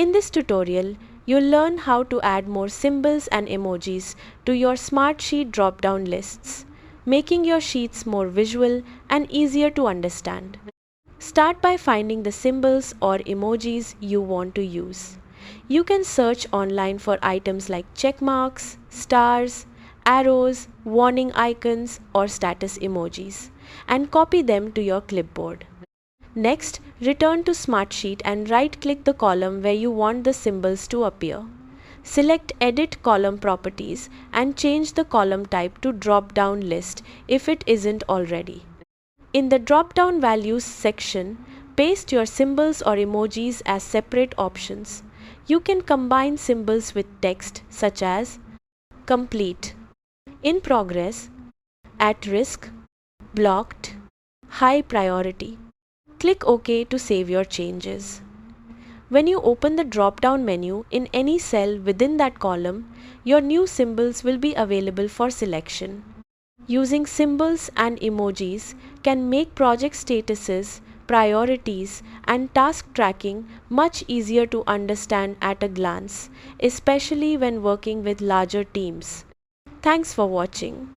In this tutorial, you'll learn how to add more symbols and emojis to your Smartsheet drop-down lists, making your sheets more visual and easier to understand. Start by finding the symbols or emojis you want to use. You can search online for items like checkmarks, stars, arrows, warning icons, or status emojis, and copy them to your clipboard. Next, return to Smartsheet and right-click the column where you want the symbols to appear. Select Edit Column Properties and change the column type to Drop-Down List if it isn't already. In the Drop-Down Values section, paste your symbols or emojis as separate options. You can combine symbols with text such as complete, in progress, at risk, blocked, high priority. Click OK to save your changes. When you open the drop-down menu in any cell within that column, your new symbols will be available for selection. Using symbols and emojis can make project statuses, priorities, and task tracking much easier to understand at a glance, especially when working with larger teams. Thanks for watching.